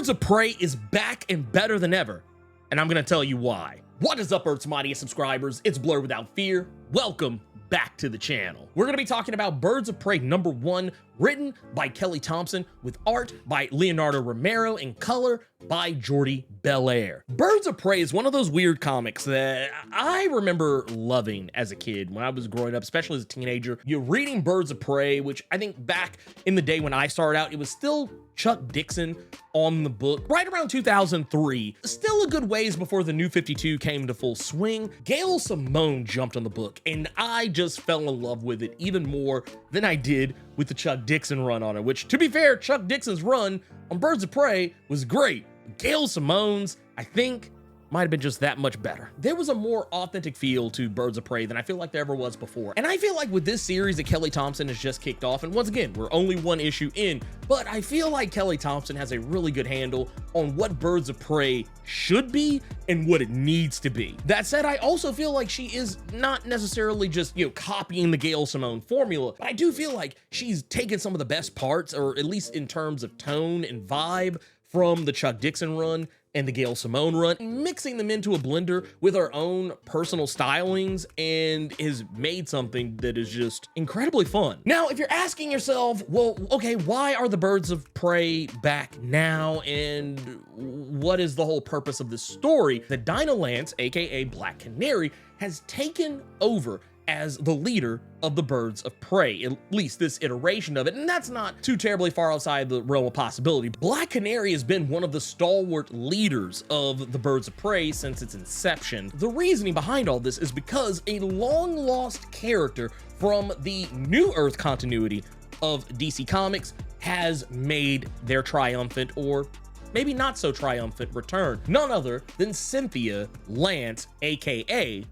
Birds of Prey is back and better than ever, and I'm gonna tell you why. What is up, Earth's mightiest subscribers? It's Blerd without fear. Welcome back to the channel. We're gonna be talking about Birds of Prey #1, written by Kelly Thompson, with art by Leonardo Romero and color by Jordi Belair. Birds of Prey is one of those weird comics that I remember loving as a kid when I was growing up, especially as a teenager. You're reading Birds of Prey, which I think back in the day when I started out, it was still Chuck Dixon on the book, right around 2003. Still a good ways before the New 52 came into full swing. Gail Simone jumped on the book, and I just fell in love with it even more than I did with the Chuck Dixon run on it, which, to be fair, Chuck Dixon's run on Birds of Prey was great. Gail Simone's, I think, might have been just that much better. There was a more authentic feel to Birds of Prey than I feel like there ever was before. And I feel like with this series that Kelly Thompson has just kicked off, and once again, we're only one issue in, but I feel like Kelly Thompson has a really good handle on what Birds of Prey should be and what it needs to be. That said, I also feel like she is not necessarily just, copying the Gail Simone formula, but I do feel like she's taken some of the best parts, or at least in terms of tone and vibe, from the Chuck Dixon run and the Gail Simone run, mixing them into a blender with our own personal stylings, and has made something that is just incredibly fun. Now, if you're asking yourself, well, okay, why are the Birds of Prey back now, and what is the whole purpose of this story? That Dinah Lance, aka Black Canary, has taken over as the leader of the Birds of Prey, at least this iteration of it, and that's not too terribly far outside the realm of possibility. Black Canary has been one of the stalwart leaders of the Birds of Prey since its inception. The reasoning behind all this is because a long-lost character from the New Earth continuity of DC Comics has made their triumphant, or maybe not so triumphant, return. None other than Cynthia Lance, aka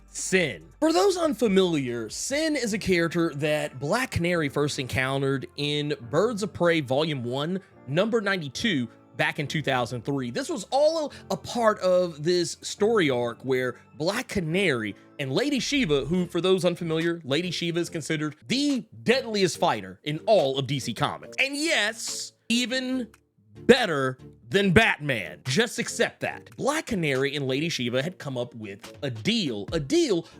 Sin. For those unfamiliar, Sin is a character that Black Canary first encountered in Birds of Prey Volume 1, number 92, back in 2003. This was all a part of this story arc where Black Canary and Lady Shiva, who, for those unfamiliar, Lady Shiva is considered the deadliest fighter in all of DC Comics. And yes, even better than Batman. Just accept that. Black Canary and Lady Shiva had come up with a deal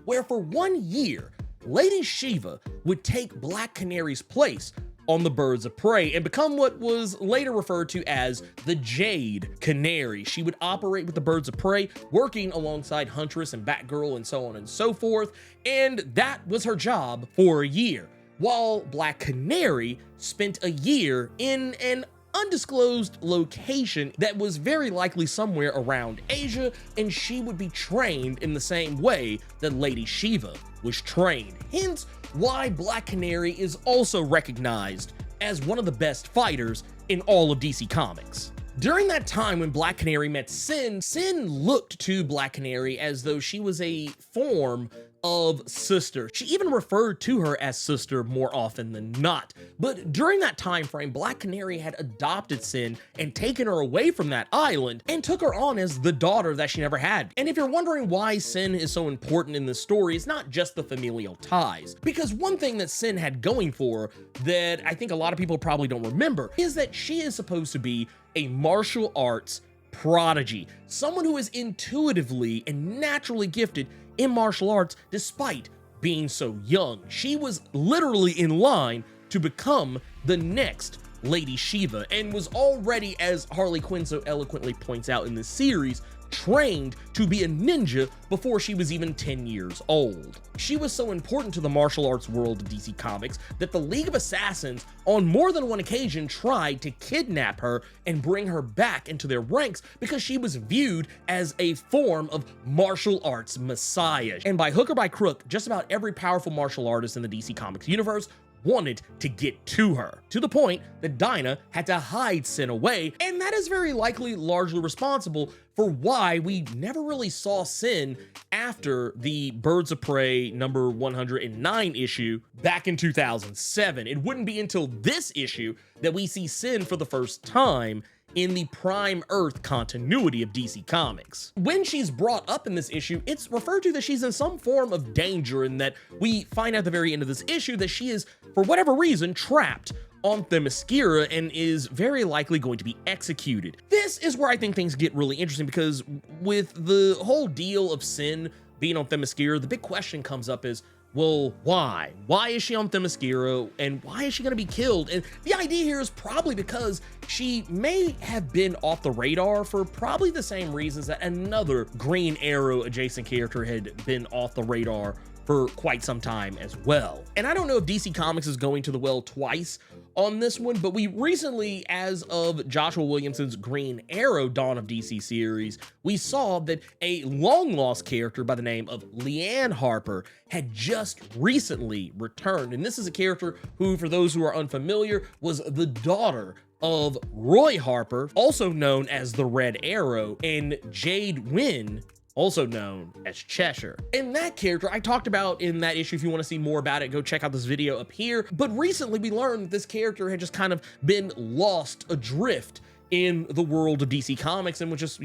where for 1 year, Lady Shiva would take Black Canary's place on the Birds of Prey and become what was later referred to as the Jade Canary. She would operate with the Birds of Prey, working alongside Huntress and Batgirl and so on and so forth, and that was her job for a year, while Black Canary spent a year in an undisclosed location that was very likely somewhere around Asia, and she would be trained in the same way that Lady Shiva was trained. Hence why Black Canary is also recognized as one of the best fighters in all of DC Comics. During that time when Black Canary met Sin, Sin looked to Black Canary as though she was a form of sister. She even referred to her as sister more often than not. But during that time frame, Black Canary had adopted Sin and taken her away from that island and took her on as the daughter that she never had. And if you're wondering why Sin is so important in this story, it's not just the familial ties. Because one thing that Sin had going for her that I think a lot of people probably don't remember is that she is supposed to be a martial arts prodigy, someone who is intuitively and naturally gifted in martial arts despite being so young. She was literally in line to become the next Lady Shiva, and was already, as Harley Quinn so eloquently points out in this series, trained to be a ninja before she was even 10 years old. She was so important to the martial arts world of DC Comics that the League of Assassins on more than one occasion tried to kidnap her and bring her back into their ranks because she was viewed as a form of martial arts messiah. And by hook or by crook, just about every powerful martial artist in the DC Comics universe wanted to get to her, to the point that Dinah had to hide Sin away, and that is very likely largely responsible for why we never really saw Sin after the Birds of Prey number 109 issue back in 2007. It wouldn't be until this issue that we see Sin for the first time in the Prime Earth continuity of DC Comics. When she's brought up in this issue, it's referred to that she's in some form of danger, and that we find out at the very end of this issue that she is, for whatever reason, trapped on Themyscira and is very likely going to be executed. This is where I think things get really interesting, because with the whole deal of Sin being on Themyscira, the big question comes up is, well, why? Why is she on Themyscira, and why is she going to be killed? And the idea here is probably because she may have been off the radar for probably the same reasons that another Green Arrow adjacent character had been off the radar for quite some time as well. And I don't know if DC Comics is going to the well twice on this one, but we recently, as of Joshua Williamson's Green Arrow Dawn of DC series, we saw that a long-lost character by the name of Leanne Harper had just recently returned. And this is a character who, for those who are unfamiliar, was the daughter of Roy Harper, also known as the Red Arrow, and Jade Wynn, also known as Cheshire. And that character I talked about in that issue. If you want to see more about it, go check out this video up here. But recently we learned that this character had just kind of been lost adrift in the world of DC Comics and was just,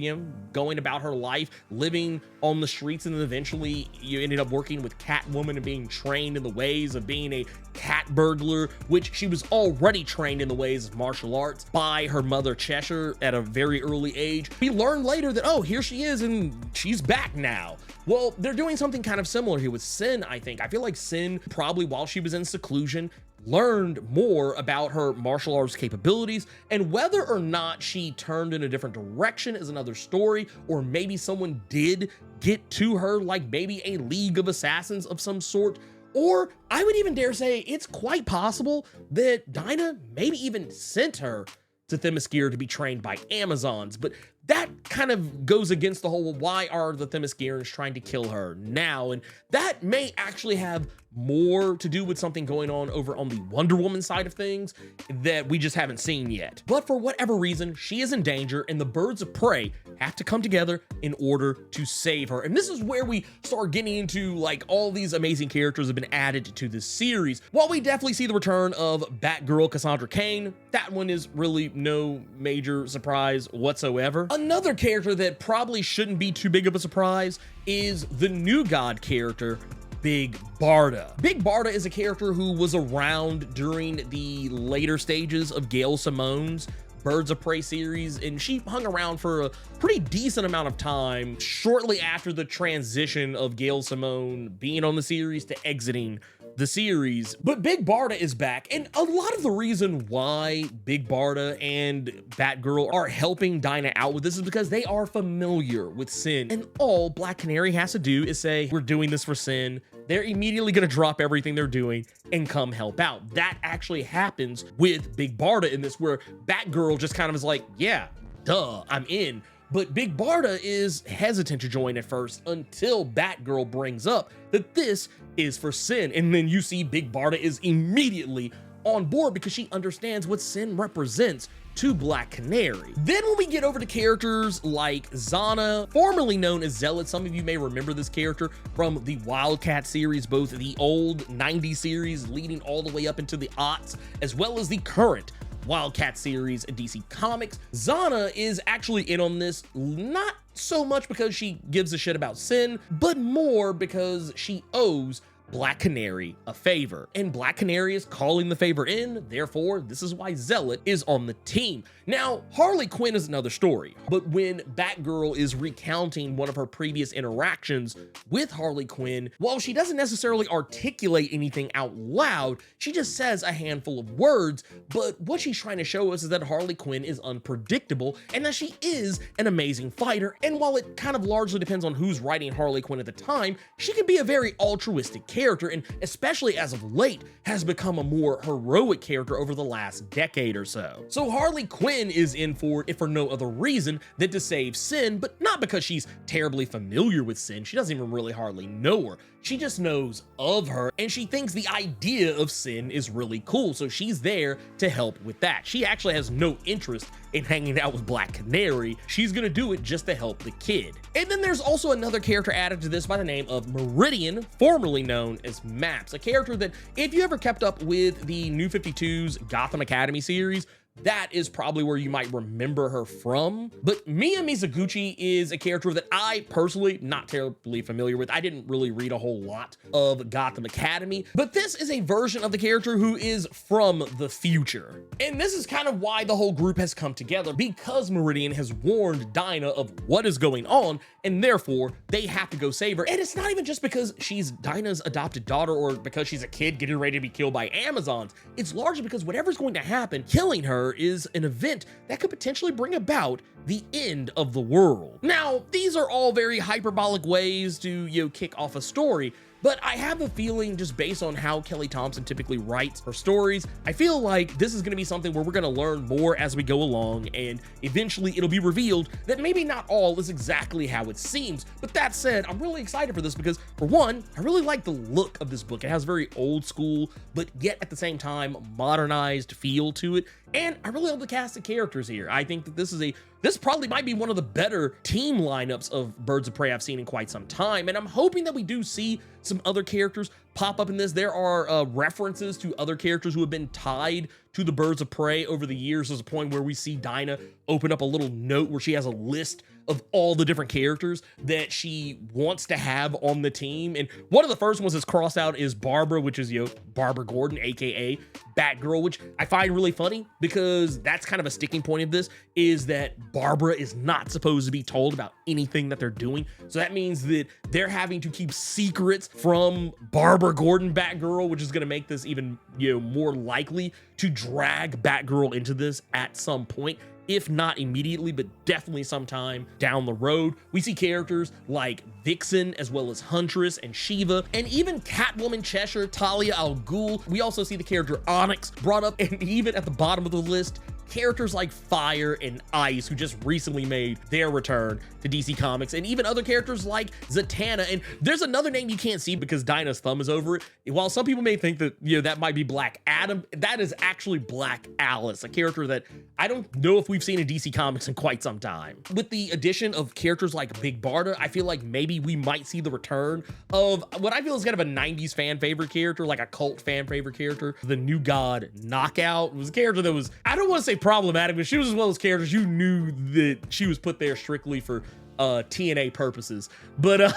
going about her life, living on the streets, and then eventually you ended up working with Catwoman and being trained in the ways of being a cat burglar, which she was already trained in the ways of martial arts by her mother Cheshire at a very early age. We learned later that, oh, here she is and she's back now. Well, they're doing something kind of similar here with Sin, I think. I feel like Sin, probably while she was in seclusion, learned more about her martial arts capabilities, and whether or not she turned in a different direction is another story, or maybe someone did get to her, like maybe a League of Assassins of some sort. Or I would even dare say it's quite possible that Dinah maybe even sent her to Themyscira to be trained by Amazons, but that kind of goes against the whole, why are the Themyscirans trying to kill her now? And that may actually have more to do with something going on over on the Wonder Woman side of things that we just haven't seen yet. But for whatever reason, she is in danger, and the Birds of Prey have to come together in order to save her. And this is where we start getting into, like, all these amazing characters have been added to this series. While we definitely see the return of Batgirl Cassandra Cain, that one is really no major surprise whatsoever. Another character that probably shouldn't be too big of a surprise is the New God character, Big Barda. Big Barda is a character who was around during the later stages of Gail Simone's Birds of Prey series, and she hung around for a pretty decent amount of time shortly after the transition of Gail Simone being on the series to exiting the series. But Big Barda is back, and a lot of the reason why Big Barda and Batgirl are helping Dinah out with this is because they are familiar with Sin, and all Black Canary has to do is say, we're doing this for Sin. They're immediately going to drop everything they're doing and come help out. That actually happens with Big Barda in this, where Batgirl just kind of is like, yeah, duh, I'm in. But Big Barda is hesitant to join at first until Batgirl brings up that this is for Sin. And then you see Big Barda is immediately on board because she understands what Sin represents to Black Canary. Then when we get over to characters like Zana, formerly known as Zealot, some of you may remember this character from the Wildcat series, both the old 90s series leading all the way up into the aughts, as well as the current Wildcat series in DC Comics. Zana is actually in on this, not so much because she gives a shit about Sin, but more because she owes Black Canary a favor, and Black Canary is calling the favor in. Therefore, this is why Zealot is on the team. Now, Harley Quinn is another story, but when Batgirl is recounting one of her previous interactions with Harley Quinn, while she doesn't necessarily articulate anything out loud, she just says a handful of words. But what she's trying to show us is that Harley Quinn is unpredictable and that she is an amazing fighter. And while it kind of largely depends on who's writing Harley Quinn at the time, she can be a very altruistic character, and especially as of late has become a more heroic character over the last decade or so. So Harley Quinn is in for it, if for no other reason than to save Sin, but not because she's terribly familiar with Sin. She doesn't even really hardly know her. She just knows of her, and she thinks the idea of Sin is really cool, so she's there to help with that. She actually has no interest in hanging out with Black Canary. She's gonna do it just to help the kid. And then there's also another character added to this by the name of Meridian, formerly known as Maps, a character that, if you ever kept up with the New 52's Gotham Academy series, that is probably where you might remember her from. But Mia Mizoguchi is a character that I personally not terribly familiar with. I didn't really read a whole lot of Gotham Academy, but this is a version of the character who is from the future. And this is kind of why the whole group has come together, because Meridian has warned Dinah of what is going on, and therefore they have to go save her. And it's not even just because she's Dinah's adopted daughter or because she's a kid getting ready to be killed by Amazons. It's largely because whatever's going to happen, killing her is an event that could potentially bring about the end of the world. Now, these are all very hyperbolic ways to, kick off a story, but I have a feeling, just based on how Kelly Thompson typically writes her stories, I feel like this is going to be something where we're going to learn more as we go along, and eventually it'll be revealed that maybe not all is exactly how it seems. But that said, I'm really excited for this because, for one, I really like the look of this book. It has very old school, but yet at the same time, modernized feel to it. And I really love the cast of characters here. I think that this probably might be one of the better team lineups of Birds of Prey I've seen in quite some time. And I'm hoping that we do see some other characters pop up in this. There are references to other characters who have been tied to the Birds of Prey over the years. There's a point where we see Dinah open up a little note where she has a list of all the different characters that she wants to have on the team. And one of the first ones that's crossed out is Barbara, which is, Barbara Gordon, aka Batgirl, which I find really funny because that's kind of a sticking point of this, is that Barbara is not supposed to be told about anything that they're doing. So that means that they're having to keep secrets from Barbara Gordon Batgirl, which is going to make this even, more likely to drag Batgirl into this at some point. If not immediately, but definitely sometime down the road. We see characters like Vixen, as well as Huntress and Shiva, and even Catwoman Cheshire, Talia al Ghul. We also see the character Onyx brought up, and even at the bottom of the list, characters like Fire and Ice, who just recently made their return to DC Comics, and even other characters like Zatanna. And there's another name you can't see because Dinah's thumb is over it. While some people may think that, that might be Black Adam, that is actually Black Alice, a character that I don't know if we've seen in DC Comics in quite some time. With the addition of characters like Big Barda, I feel like maybe we might see the return of what I feel is kind of a 90s fan favorite character, like a cult fan favorite character. The New God Knockout was a character that was, I don't want to say problematic, but she was one of those characters you knew that she was put there strictly for TNA purposes. But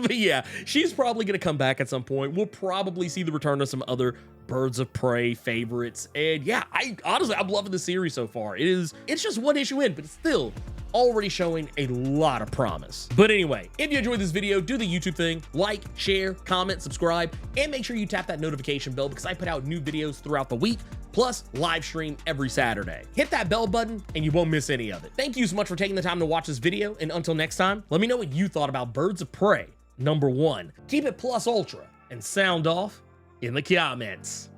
yeah, she's probably gonna come back at some point. We'll probably see the return of some other Birds of Prey favorites. And yeah, I'm loving the series so far. It's just one issue in, but it's still already showing a lot of promise. But anyway, if you enjoyed this video, do the YouTube thing, like, share, comment, subscribe, and make sure you tap that notification bell because I put out new videos throughout the week, plus live stream every Saturday. Hit that bell button and you won't miss any of it. Thank you so much for taking the time to watch this video, and until next time, let me know what you thought about Birds of Prey #1. Keep it plus ultra and sound off in the comments.